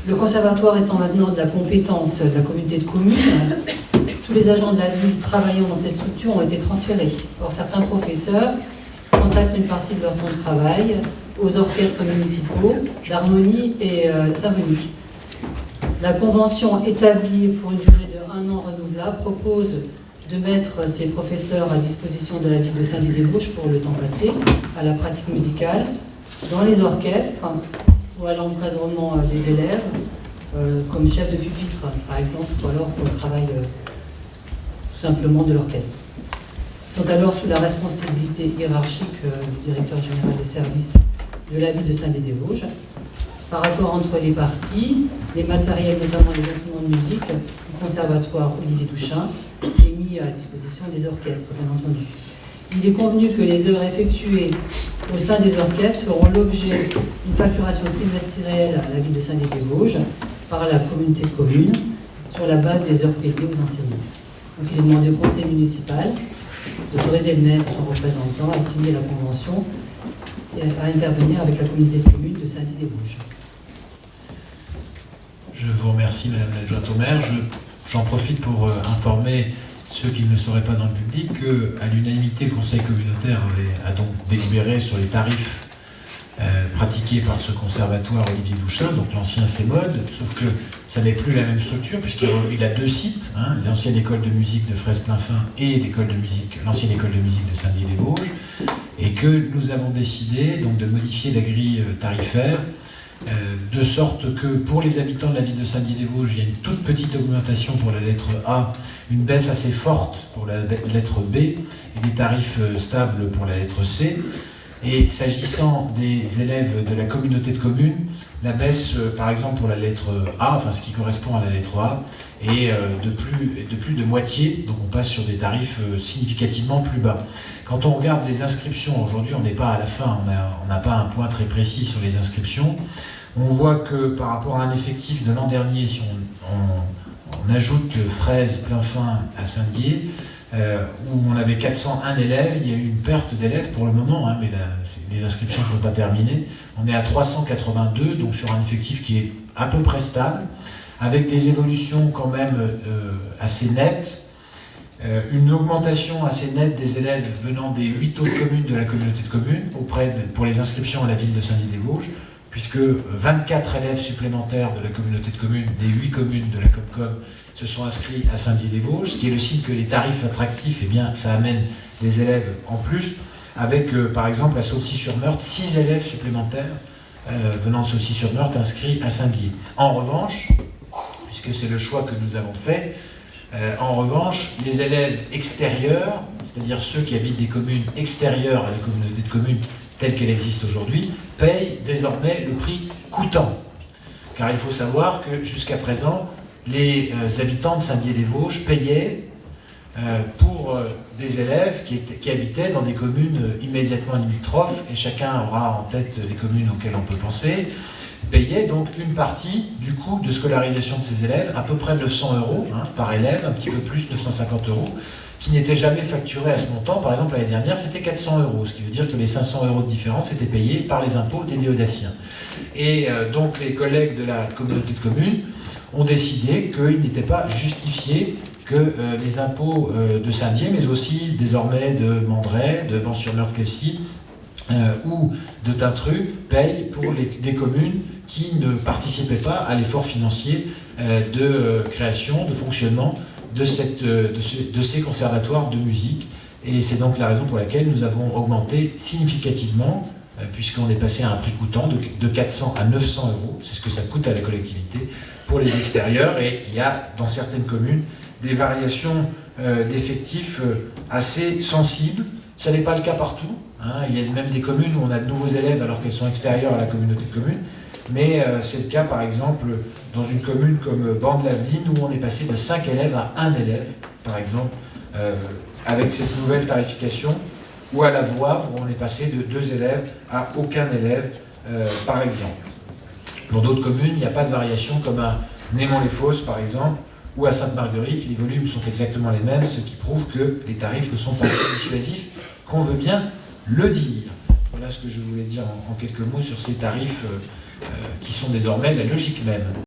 Le conservatoire étant maintenant de la compétence de la communauté de communes, tous les agents de la ville travaillant dans ces structures ont été transférés. Or, certains professeurs consacrent une partie de leur temps de travail aux orchestres municipaux d'harmonie et symphonique. La convention établie pour une durée de 1 an renouvelable propose de mettre ces professeurs à disposition de la ville de Saint-Dié-des-Vosges pour le temps passé à la pratique musicale, dans les orchestres ou à l'encadrement des élèves, comme chef de pupitre par exemple, ou alors pour le travail tout simplement de l'orchestre. Ils sont alors sous la responsabilité hiérarchique du directeur général des services de la ville de Saint-Dié-des-Vosges. Par accord entre les parties, les matériels, notamment les instruments de musique, du conservatoire Olivier Douchin, est mis à disposition des orchestres, bien entendu. Il est convenu que les œuvres effectuées au sein des orchestres feront l'objet d'une facturation trimestrielle à la ville de Saint-Dié-des-Vosges par la communauté de communes sur la base des heures payées aux enseignants. Donc il est demandé au conseil municipal d'autoriser le maire ou son représentant à signer la convention et à intervenir avec la communauté de communes de Saint-Dié-des-Vosges. Je vous remercie, Madame l'adjointe au maire. J'en profite pour informer ceux qui ne le sauraient pas dans le public qu'à l'unanimité, le Conseil communautaire a donc délibéré sur les tarifs pratiqués par ce conservatoire Olivier Douchin, donc l'ancien CEMOD, sauf que ça n'est plus la même structure puisqu'il a 2 sites, hein, l'ancienne école de musique de Fraise-Plainfin et l'ancienne école de musique de Saint-Dié-des-Vosges, et que nous avons décidé donc de modifier la grille tarifaire de sorte que pour les habitants de la ville de Saint-Dié-des-Vosges, il y a une toute petite augmentation pour la lettre A, une baisse assez forte pour la lettre B, et des tarifs stables pour la lettre C. Et s'agissant des élèves de la communauté de communes, la baisse, par exemple, pour la lettre A, enfin ce qui correspond à la lettre A, est de plus de moitié, donc on passe sur des tarifs significativement plus bas. Quand on regarde les inscriptions, aujourd'hui on n'est pas à la fin, on n'a pas un point très précis sur les inscriptions, on voit que par rapport à un effectif de l'an dernier, si on ajoute Fraise, Plainfin à Saint-Dié, où on avait 401 élèves, il y a eu une perte d'élèves pour le moment, hein, mais les inscriptions ne sont pas terminées. On est à 382, donc sur un effectif qui est à peu près stable, avec des évolutions quand même assez nettes, une augmentation assez nette des élèves venant des 8 autres communes de la communauté de communes, pour les inscriptions à la ville de Saint-Dié-des-Vosges, puisque 24 élèves supplémentaires de la communauté de communes, des 8 communes de la Comcom, se sont inscrits à Saint-Dié-des-Vosges, ce qui est le signe que les tarifs attractifs, eh bien, ça amène des élèves en plus, avec par exemple à Saucy-sur-Meurthe, 6 élèves supplémentaires venant de Saucy-sur-Meurthe inscrits à Saint-Dié. En revanche, puisque c'est le choix que nous avons fait, en revanche, les élèves extérieurs, c'est-à-dire ceux qui habitent des communes extérieures à la communauté de communes telle qu'elle existe aujourd'hui, payent désormais le prix coûtant. Car il faut savoir que jusqu'à présent, les habitants de Saint-Dié-des-Vosges payaient pour des élèves qui habitaient dans des communes immédiatement limitrophes, et chacun aura en tête les communes auxquelles on peut penser, payaient donc une partie du coût de scolarisation de ces élèves, à peu près 900 € hein, par élève, un petit peu plus, 950 €, qui n'était jamais facturé à ce montant. Par exemple, l'année dernière, c'était 400 €, ce qui veut dire que les 500 € de différence étaient payés par les impôts des néo-daciens. Et donc les collègues de la communauté de communes ont décidé qu'il n'était pas justifié que les impôts de Saint-Dié, mais aussi désormais de Mandray, de Ban-sur-Meurthe-Quessy ou de Tintru, payent pour des communes qui ne participaient pas à l'effort financier de création, de fonctionnement de ces conservatoires de musique. Et c'est donc la raison pour laquelle nous avons augmenté significativement, puisqu'on est passé à un prix coûtant de 400 à 900 €, c'est ce que ça coûte à la collectivité pour les extérieurs, et il y a dans certaines communes des variations d'effectifs assez sensibles. Ça n'est pas le cas partout, hein. Il y a même des communes où on a de nouveaux élèves alors qu'elles sont extérieures à la communauté de communes, mais c'est le cas par exemple dans une commune comme Ban-de-Laveline où on est passé de 5 élèves à 1 élève, par exemple, avec cette nouvelle tarification, ou à la Voivre où on est passé de 2 élèves à aucun élève, par exemple. Dans d'autres communes, il n'y a pas de variation, comme à Némont-les-Fosses, par exemple, ou à Sainte-Marguerite, les volumes sont exactement les mêmes, ce qui prouve que les tarifs ne sont pas dissuasifs, qu'on veut bien le dire. Voilà ce que je voulais dire en quelques mots sur ces tarifs qui sont désormais la logique même.